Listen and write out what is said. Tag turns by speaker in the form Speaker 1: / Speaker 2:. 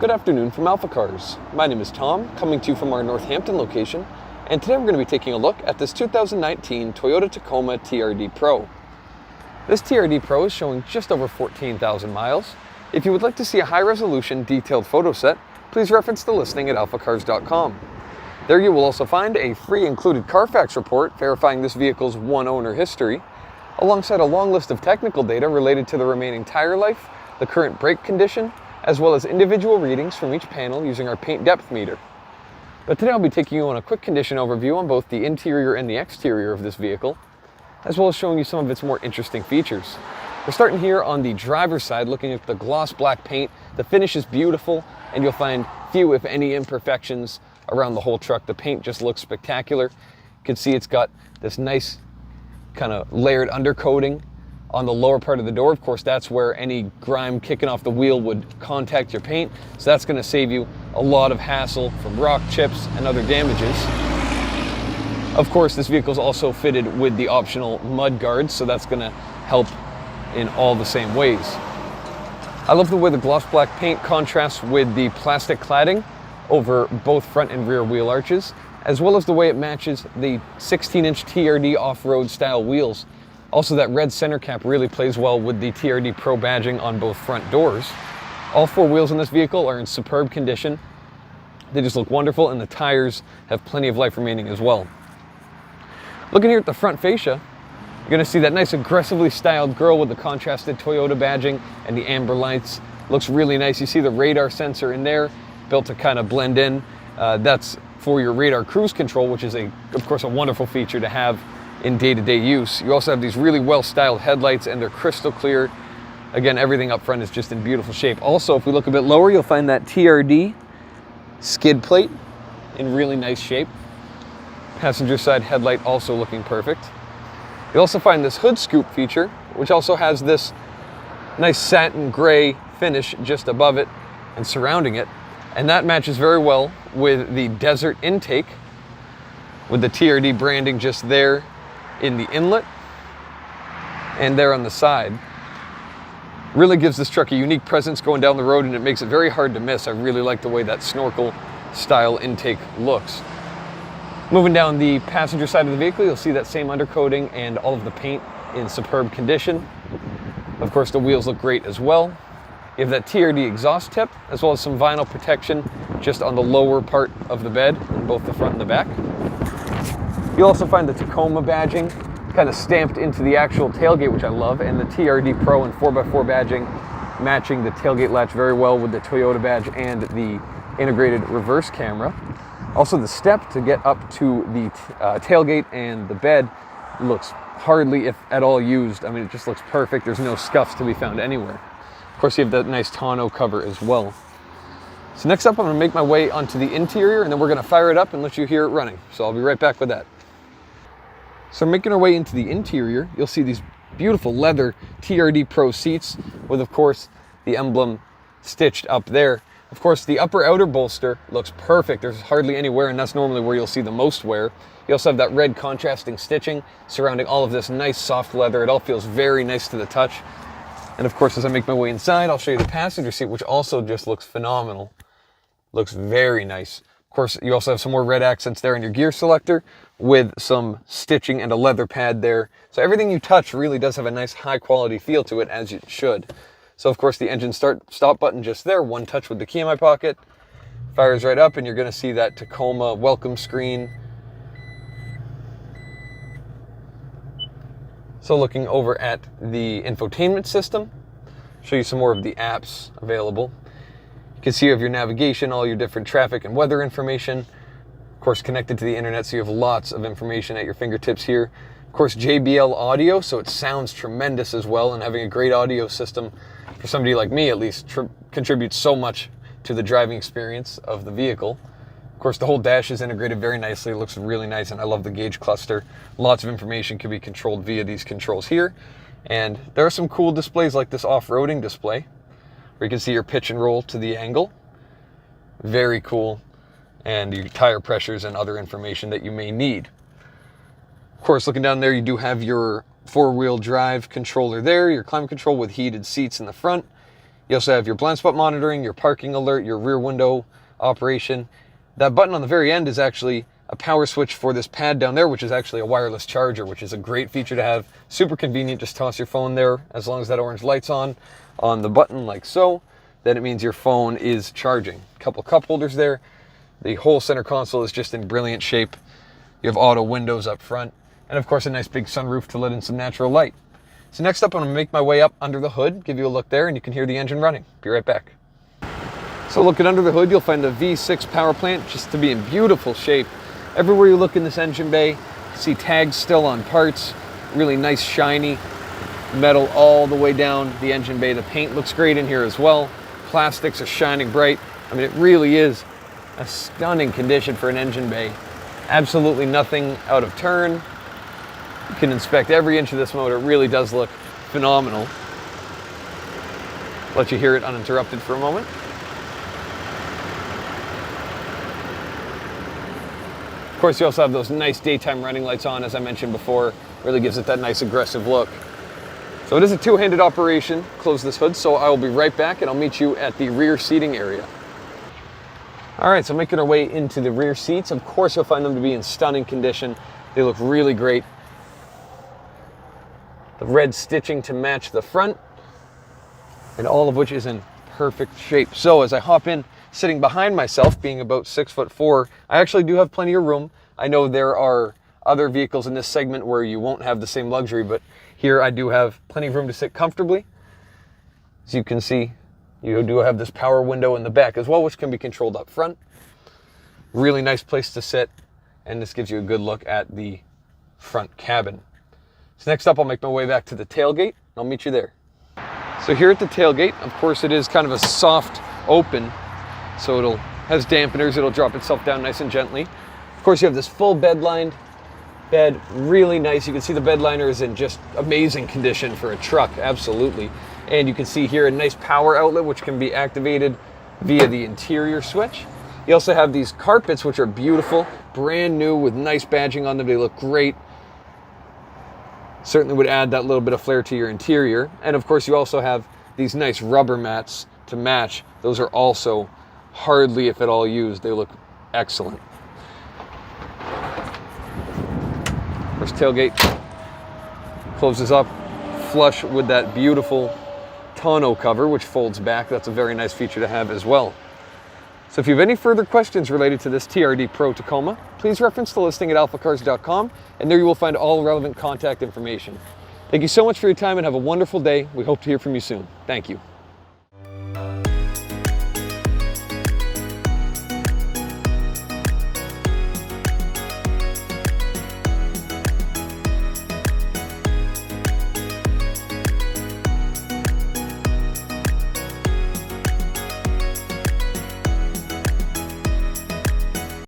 Speaker 1: Good afternoon from AlphaCars. My name is Tom, coming to you from our Northampton location, and today we're going to be taking a look at this 2019 Toyota Tacoma TRD Pro. This TRD Pro is showing just over 14,000 miles. If you would like to see a high-resolution detailed photo set, please reference the listing at alphacars.com. There you will also find a free included Carfax report verifying this vehicle's one-owner history, alongside a long list of technical data related to the remaining tire life, the current brake condition, as well as individual readings from each panel using our paint depth meter. But today I'll be taking you on a quick condition overview on both the interior and the exterior of this vehicle, as well as showing you some of its more interesting features. We're starting here on the driver's side, looking at the gloss black paint. The finish is beautiful, and you'll find few, if any, imperfections around the whole truck. The paint just looks spectacular. You can see it's got this nice kind of layered undercoating on the lower part of the door. Of course, that's where any grime kicking off the wheel would contact your paint, so that's going to save you a lot of hassle from rock chips and other damages. Of course, this vehicle is also fitted with the optional mud guards, so that's going to help in all the same ways. I love the way the gloss black paint contrasts with the plastic cladding over both front and rear wheel arches, as well as the way it matches the 16-inch TRD off-road style wheels. Also, that red center cap really plays well with the TRD Pro badging on both front doors. All four wheels in this vehicle are in superb condition. They just look wonderful, and the tires have plenty of life remaining as well. Looking here at the front fascia, you're going to see that nice aggressively styled grille with the contrasted Toyota badging and the amber lights. Looks really nice. You see the radar sensor in there, built to kind of blend in. That's for your radar cruise control, which is, of course, a wonderful feature to have in day-to-day use. You also have these really well-styled headlights, and they're crystal clear. Again, everything up front is just in beautiful shape. Also, if we look a bit lower, you'll find that TRD skid plate in really nice shape. Passenger side headlight also looking perfect. You'll also find this hood scoop feature, which also has this nice satin gray finish just above it and surrounding it. And that matches very well with the desert intake, with the TRD branding just there in the inlet and there on the side. Really gives this truck a unique presence going down the road, and it makes it very hard to miss. I really like the way that snorkel style intake looks. Moving down the passenger side of the vehicle, you'll see that same undercoating and all of the paint in superb condition. Of course, the wheels look great as well. You have that TRD exhaust tip, as well as some vinyl protection just on the lower part of the bed, in both the front and the back. You'll also find the Tacoma badging kind of stamped into the actual tailgate, which I love, and the TRD Pro and 4x4 badging matching the tailgate latch very well with the Toyota badge and the integrated reverse camera. Also, the step to get up to the tailgate and the bed looks hardly, if at all, used. I mean, it just looks perfect. There's no scuffs to be found anywhere. Of course, you have that nice tonneau cover as well. So next up, I'm going to make my way onto the interior, and then we're going to fire it up and let you hear it running. So I'll be right back with that. So making our way into the interior, you'll see these beautiful leather TRD Pro seats with, of course, the emblem stitched up there. Of course, the upper outer bolster looks perfect. There's hardly any wear, and that's normally where you'll see the most wear. You also have that red contrasting stitching surrounding all of this nice soft leather. It all feels very nice to the touch. And of course, as I make my way inside, I'll show you the passenger seat, which also just looks phenomenal. Looks very nice. Of course, you also have some more red accents there in your gear selector with some stitching and a leather pad there. So everything you touch really does have a nice high quality feel to it, as it should. So of course, the engine stop button just there, one touch with the key in my pocket, fires right up, and you're going to see that Tacoma welcome screen. So looking over at the infotainment system, show you some more of the apps available. You can see you have your navigation, all your different traffic and weather information. Of course, connected to the internet, so you have lots of information at your fingertips here. Of course, JBL audio, so it sounds tremendous as well, and having a great audio system, for somebody like me at least, contributes so much to the driving experience of the vehicle. Of course, the whole dash is integrated very nicely. It looks really nice, and I love the gauge cluster. Lots of information can be controlled via these controls here. And there are some cool displays like this off-roading display, where you can see your pitch and roll to the angle. Very cool. And your tire pressures and other information that you may need. Of course, looking down there, you do have your four-wheel drive controller there, your climate control with heated seats in the front. You also have your blind spot monitoring, your parking alert, your rear window operation. That button on the very end is actually a power switch for this pad down there, which is actually a wireless charger, which is a great feature to have. Super convenient. Just toss your phone there as long as that orange light's on the button like so. Then it means your phone is charging. A couple cup holders there. The whole center console is just in brilliant shape. You have auto windows up front. And of course a nice big sunroof to let in some natural light. So next up, I'm going to make my way up under the hood, give you a look there, and you can hear the engine running. Be right back. So looking under the hood, you'll find the V6 power plant just to be in beautiful shape. Everywhere you look in this engine bay, you see tags still on parts, really nice shiny metal all the way down the engine bay. The paint looks great in here as well. Plastics are shining bright. I mean, it really is a stunning condition for an engine bay. Absolutely nothing out of turn. You can inspect every inch of this motor. It really does look phenomenal. Let you hear it uninterrupted for a moment. Of course, you also have those nice daytime running lights on, as I mentioned before. Really gives it that nice aggressive look. So it is a two-handed operation. Close this hood, so I will be right back and I'll meet you at the rear seating area. All right, so making our way into the rear seats. Of course, you'll find them to be in stunning condition. They look really great. The red stitching to match the front, and all of which is in perfect shape. So as I hop in, sitting behind myself, being about 6'4", I actually do have plenty of room. I know there are other vehicles in this segment where you won't have the same luxury, but here I do have plenty of room to sit comfortably. As you can see, you do have this power window in the back as well, which can be controlled up front. Really nice place to sit, and this gives you a good look at the front cabin. So next up, I'll make my way back to the tailgate. I'll meet you there. So here at the tailgate, of course, it is kind of a soft open, so it has dampeners. It'll drop itself down nice and gently. Of course, you have this full bed-lined bed, really nice. You can see the bed liner is in just amazing condition for a truck, absolutely. And you can see here a nice power outlet, which can be activated via the interior switch. You also have these carpets, which are beautiful, brand new with nice badging on them. They look great. Certainly would add that little bit of flair to your interior. And of course, you also have these nice rubber mats to match. Those are also hardly, if at all, used. They look excellent. First tailgate closes up flush with that beautiful tonneau cover, which folds back. That's a very nice feature to have as well. So if you have any further questions related to this TRD Pro Tacoma, please reference the listing at alphacars.com, and there you will find all relevant contact information. Thank you so much for your time and have a wonderful day. We hope to hear from you soon. Thank you.